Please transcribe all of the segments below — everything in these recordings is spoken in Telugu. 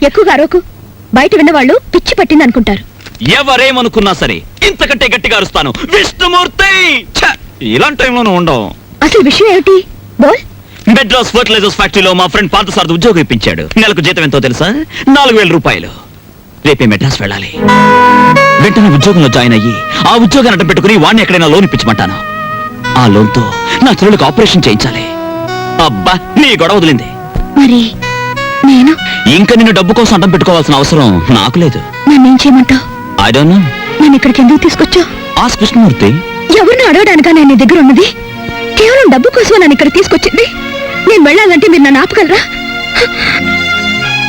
ఎక్కువగా అరవకు. బయట విన్నవాళ్ళు పిచ్చి పట్టింది అనుకుంటారు. ఎవరేమనుకున్నా సరే ఇంతకంటే గట్టిగా అరుస్తాను. విష్ణుమూర్తి! ఇలాంటి టైంలోనూ ఉండవు. అసలు విషయం ఏమిటి? బోల్. మెడ్రాస్ ఫర్టిలైజర్స్ ఫ్యాక్టరీలో మా ఫ్రెండ్ పార్థసారథి ఉద్యోగం ఇప్పించాడు. నెలకు జీతం ఎంతో తెలుసా? 4,000 రూపాయలు. రేపే మెడ్రాస్ వెళ్ళాలి. వెంటనే ఉద్యోగంలో జాయిన్ అయ్యి ఆ ఉద్యోగాన్ని అడ్డం పెట్టుకుని వాడిని ఎక్కడైనా లోన్ ఇప్పించమంటాను. ఆ లోన్ తో నా చెల్లెలకు ఆపరేషన్ చేయించాలి. అబ్బా, నీ గొడవ వదిలింది. మరి నేను ఇంకా నిన్ను డబ్బు కోసం అడ్డం పెట్టుకోవాల్సిన అవసరం నాకు లేదు. నన్నేం చేయమంటావు? I don't know. నేను ఇక్కడికి ఎందుకు తీసుకొచ్చావు? ఆస్క్ కృష్ణమూర్తి. ఎవరిని అడగడానికా నేను నీ దగ్గర ఉన్నది? కేవలం డబ్బు కోసం నన్ను ఇక్కడ తీసుకొచ్చింది. నేను వెళ్ళాలంటే మీరు నన్ను ఆపగలరా?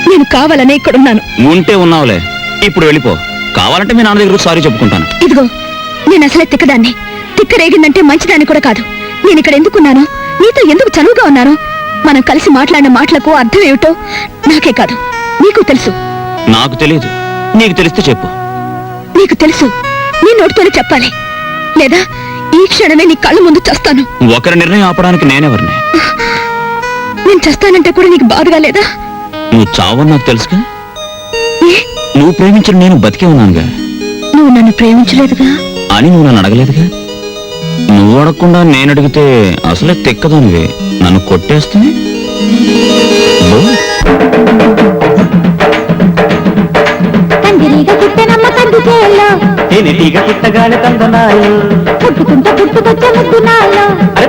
నేను కావాలనే ఇక్కడ ఉన్నాను. ఉంటే ఉన్నావులే, ఇప్పుడు వెళ్ళిపో. కావాలంటే మీ నాన్న దగ్గర సారీ చెప్పుకుంటాను. ఇదిగో, నేను అసలే తిక్కదాన్ని. తిక్క రేగిందంటే మంచిదాన్ని కూడా కాదు. నేను ఇక్కడ ఎందుకున్నాను, నీతో ఎందుకు చనువుగా ఉన్నాను, మనం కలిసి మాట్లాడిన మాటలకు అర్థం ఏమిటో నాకే కాదు నీకు తెలుసు. నాకు తెలియదు, నీకు తెలిస్తే చెప్పు. నీకు తెలుసు, నీ నోటితోనే చెప్పాలి, లేదా ఈ క్షణమే నీ కళ్ళ ముందు చస్తాను. ఒకరి నిర్ణయం ఆపడానికి నేనెవరిని? నేను చస్తానంటే కూడా నీకు బాధగా లేదా? నువ్వు చావని నాకు తెలుసుగా. నువ్వు ప్రేమించిన నేను బతికే ఉన్నానుగా. నువ్వు నన్ను ప్రేమించలేదుగా అని నువ్వు నన్ను అడగలేదుగా. నువ్వు అడగకుండా నేను అడిగితే అసలే తెక్కదానివే. నన్ను కొట్టేస్తే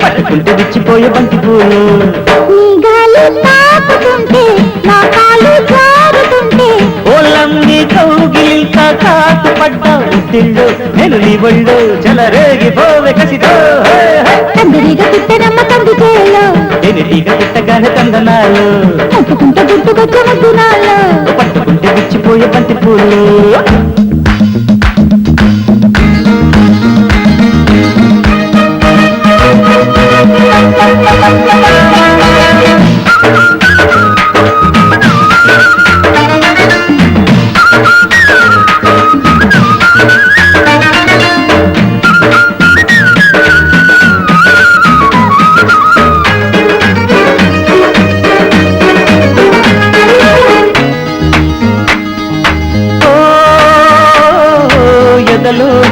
పట్టుకుంటే విచ్చిపోయే బంతి పూలు ఓళ్ళమ్మి కౌగిలింత కాటు పడ్డా ఉట్టిళ్ళు నేను నీ ఒళ్ళు చెలరేగిపోవే కసితో ఎనిటిగా పుట్టగానే తందనాలు పట్టుకుంటే విచ్చిపోయే బంతి పూలు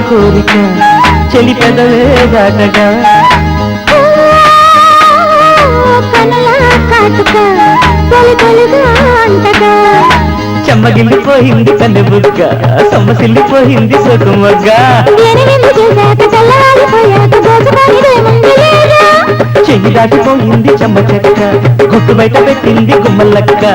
కోరిక చెలి పెదవే దాటగా చెమ్మగిల్లిపోయింది కన్నె బుగ్గ, సొమ్మసిల్లిపోయింది సొకుమగ్గా చెయ్యి దాటిపోయింది చెమ్మ చెక్క, గుట్టు బయట పెట్టింది గుమ్మలక్క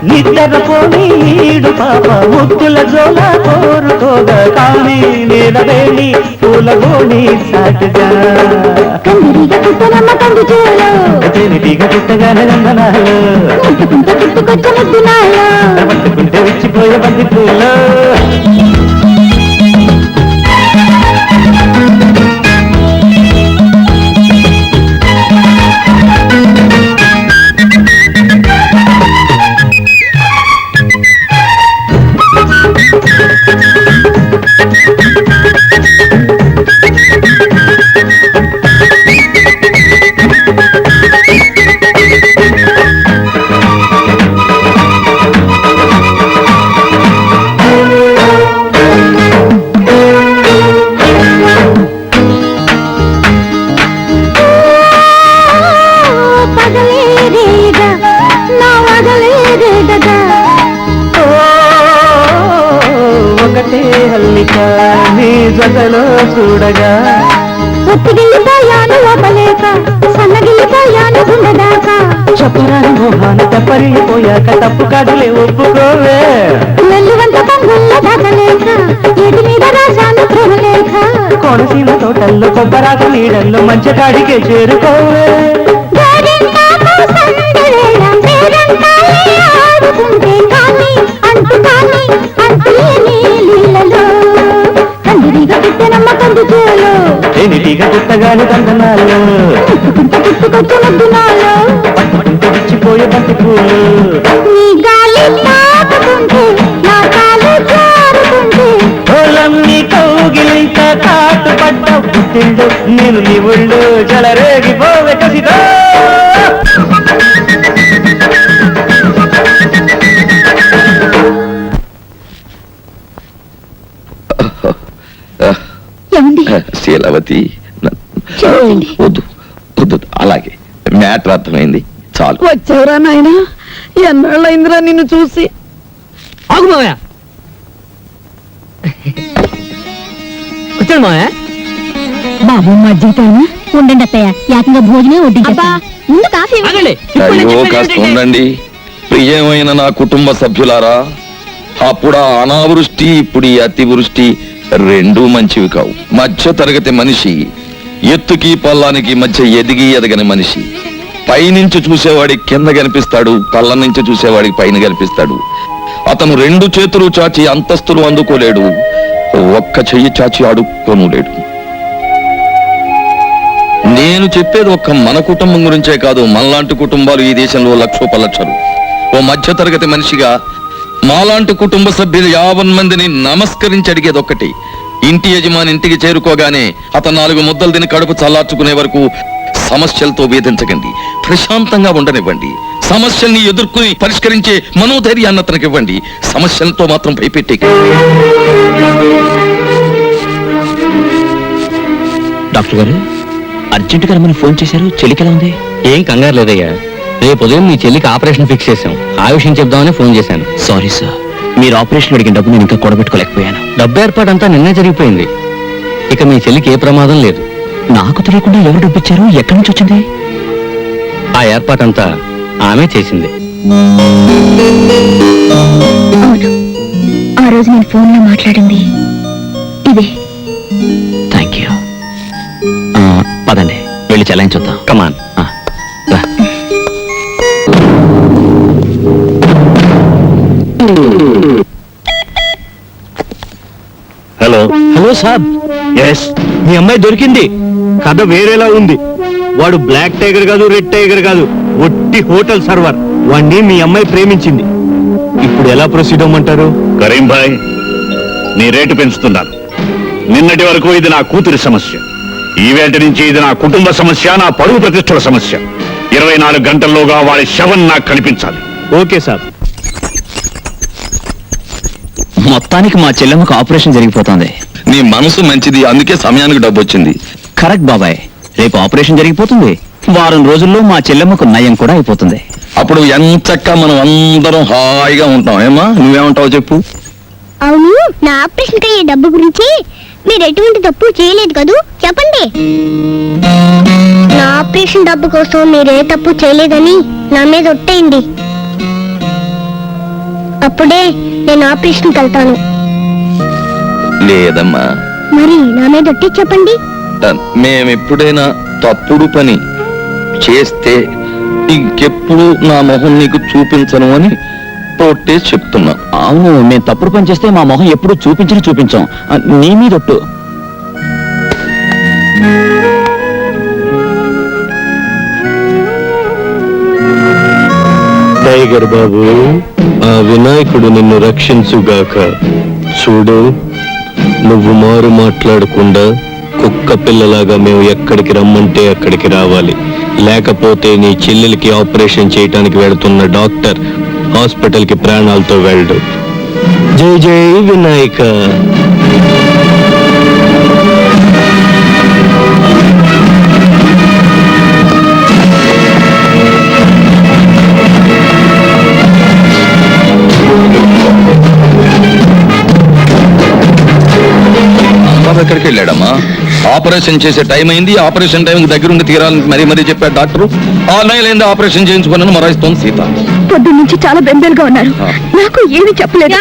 నిద్రపోని ఈడు పాప ముద్దుల జోల కోరుకోగా కానీ నీలవేణి పూలగోని సాటుగా తేనెటీగా పుట్టగానే నందనాలు పట్టుకుంటే విచ్చిపోయే బంతి పూలు నీ జతలో చూడగా ఒత్తిగిల్లిపోయాను లోపలేక సన్నగిల్లిపోయాను గుండెదాకా చెప్పరాని మోహాన తెప్పరిల్లిపోయాక తప్పు కాదులే ఒప్పుకోవే వెల్లువంత పంగుల్లో దాచలేక ఏటి మీద రాశాను ప్రేమలేఖ కోనసీమ తోటల్లో కొబ్బరాక నీడల్లో మంచి కాడికే చేరుకోవే ఎనిటిగా పుట్టగానే తందనాలు పట్టుకుంటే విచ్చిపోయే బంతి పూలు ఓలమ్మి కౌగిలింత కాటు పడ్డ ఒత్తిళ్ళు నేను నీ ఒళ్ళు జలరేగిపోవే కసిగా. ఏమండి శీలవతి చెప్పండి. వద్దు వద్దు, అలాగే మ్యాటర్ అర్థమైంది చాలు. వచ్చావురా నాయన, ఎన్నాళ్ళైందిరా నిన్ను చూసి. ఆగు మావయ్య, వచ్చాడు మావయ్య. బాబు మజ్జిగతానా ఉండండి అత్తయ్య, ఏకంగా భోజనం వడ్డీ ముందు కాఫీ ఇవ్వండి. ఆగండి, ఇప్పుడు నేను అయ్యో చెప్పేది కాస్త ఏంటంటే- ఉండండి. ప్రియమైన నా కుటుంబ సభ్యులారా, అప్పుడు ఆ అనావృష్టి ఇప్పుడు ఈ అతివృష్టి రెండూ మంచివి కావు. మధ్య తరగతి మనిషి ఎత్తుకి పల్లానికి మధ్య ఎదిగి ఎదగని మనిషి. పైనుంచి చూసేవాడికి కింద కనిపిస్తాడు, పల్ల నుంచి చూసేవాడికి పైన కనిపిస్తాడు. అతను రెండు చేతులు చాచి అంతస్తులు అందుకోలేడు, ఒక్క చెయ్యి చాచి అడుక్కోనులేడు. నేను చెప్పేది ఒక్క మన కుటుంబం గురించే కాదు, మనలాంటి కుటుంబాలు ఈ దేశంలో లక్షోపలక్షలు. ఓ మధ్య తరగతి మనిషిగా మాలాంటి కుటుంబ సభ్యులు 50 మందిని నమస్కరించి అడిగేది ఒక్కటి: ఇంటి యజమాని ఇంటికి చేరుకోగానే అతను 4 ముద్దలు తిని కడుపు చల్లార్చుకునే వరకు సమస్యలతో వేధించకండి, ప్రశాంతంగా ఉండనివ్వండి. సమస్యల్ని ఎదుర్కొని పరిష్కరించే మనోధైర్యాన్ని అతనికి ఇవ్వండి, సమస్యలతో మాత్రం భయపెట్టే. డాక్టర్ గారు అర్జెంట్ గా రమ్మని ఫోన్ చేశారు, చెల్లికి ఎలా ఉంది? ఏం కంగారు లేదయ్యా, రేపు ఉదయం మీ చెల్లికి ఆపరేషన్ ఫిక్స్ చేశాం. ఆ విషయం చెప్దామని ఫోన్ చేశాను. సారీ సార్, మీరు ఆపరేషన్ అడిగిన డబ్బు నేను ఇంకా కూడబెట్టుకోలేకపోయాను. డబ్బు ఏర్పాటంతా నిన్నే జరిగిపోయింది. ఇక మీ చెల్లికి ఏ ప్రమాదం లేదు. నాకు తెలియకుండా ఎవరు డబ్బు ఇచ్చారు, ఎక్కడి నుంచి వచ్చింది? ఆ ఏర్పాటంతా ఆమె చేసింది. అవును, ఆ రోజు నేను ఫోన్లో మాట్లాడింది ఇదే. Thank you. పదండి వెళ్ళి చెలాయించుద్దాం. కమాన్. రా. హలో హలో సాబ్. ఎస్, మీ అమ్మాయి దొరికింది. కథ వేరేలా ఉంది. వాడు బ్లాక్ టైగర్ కాదు, రెడ్ టైగర్ కాదు, ఒట్టి హోటల్ సర్వర్. వాణ్ణి మీ అమ్మాయి ప్రేమించింది. ఇప్పుడు ఎలా ప్రొసీడ్ అవ్వమంటారు? కరీం భాయ్, నీ రేటు పెంచుతున్నాను. నిన్నటి వరకు ఇది నా కూతురి సమస్య, ఈవేళ నుంచి ఇది నా కుటుంబ సమస్య, నా పరువు ప్రతిష్టల సమస్య. 24 గంటల్లోగా వాడి శవం నాకు కనిపించాలి. Okay sir. మొత్తానికి మా చెల్లెమ్మకు ఆపరేషన్ జరిగిపోతుంది. నీ మనసు మంచిది, అందుకే సమయానికి డబ్బు వచ్చింది. కరెక్ట్ బాబాయ్, రేపు ఆపరేషన్ జరిగిపోతుంది. వారం రోజుల్లో మా చెల్లెమ్మకు నయం కూడా అయిపోతుంది. అప్పుడు ఎంచక్క మనం అందరం హాయిగా ఉంటాం. ఏమా, నువ్వేమంటావు చెప్పు. అవును, నా ఆపరేషన్ అయ్యే డబ్బు గురించి మీరు ఎటువంటి తప్పు చేయలేదు కదూ, చెప్పండి. నా ఆపరేషన్ డబ్బు కోసం మీరు ఏ తప్పు చేయలేదని నా మీద ఒట్టేయండి. అప్పుడే నేను ఆపరేషన్కి వెళ్తాను. లేదమ్మా, మరి నా మీద ఒట్టి చెప్పండి. మేమెప్పుడైనా తప్పుడు పని చేస్తే ఇంకెప్పుడు నా మొహం నీకు చూపించను అని తోటే చెప్తున్నా. అవును, మేము తప్పుడు పని చేస్తే మా మొహం ఎప్పుడు చూపించాం. నీ మీదొట్టు. టైగర్ బాబు, ఆ వినాయకుడు నిన్ను రక్షించుగాక. చూడు, నువ్వు మారు మాట్లాడకుండా కుక్క పిల్లలాగా మేము ఎక్కడికి రమ్మంటే అక్కడికి రావాలి. లేకపోతే నీ చెల్లెలికి ఆపరేషన్ చేయటానికి వెళుతున్న డాక్టర్ హాస్పిటల్ కి ప్రాణాలతో వెళ్ళడు. జై జై వినాయక. ఎక్కడికి వెళ్ళాడమ్మా? ఆపరేషన్ చేసే టైం అయింది, ఆపరేషన్ టైం దగ్గరుండి తీరాలని మరీ చెప్పాడు డాక్టర్. 6 నెలలైంది ఆపరేషన్ చేయించుకోనని మరాయిస్తోంది సీత. పొద్దున్న నుంచి చాలా బెంబేలుగా ఉన్నారు, నాకు ఏమీ చెప్పలేదు.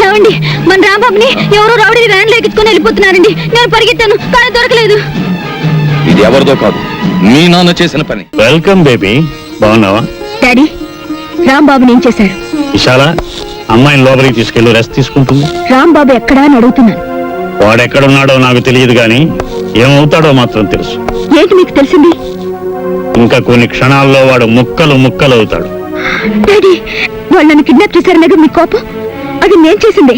ఏమండి, మన రాంబాబుని ఎవరో రౌడీ వ్యాన్ లో ఎక్కించుకొని వెళ్ళిపోతున్నారండి. నేను పరిగెత్తాను కానీ దొరకలేదు. ఇది ఎవరిదో కాదు, మీ నాన్న చేసిన పని. వెల్కమ్ బేబీ, బాగున్నావా? డాడీ, రాంబాబుని ఏం చేశారు? విశాల, అమ్మాయిని లోపలికి తీసుకెళ్ళి రెస్ట్ తీసుకుంటుంది. రాంబాబు ఎక్కడా అని అడుగుతున్నాను. వాడెక్కడున్నాడో నాకు తెలియదు గాని ఏమవుతాడో మాత్రం తెలుసు. ఏంటి మీకు తెలిసింది? ఇంకా కొన్ని క్షణాల్లో వాడు ముక్కలు అవుతాడు. డాడీ, వాళ్ళు నన్ను కిడ్నాప్ చేశారనేగా మీ కోపం? అది నేను చేసిందే.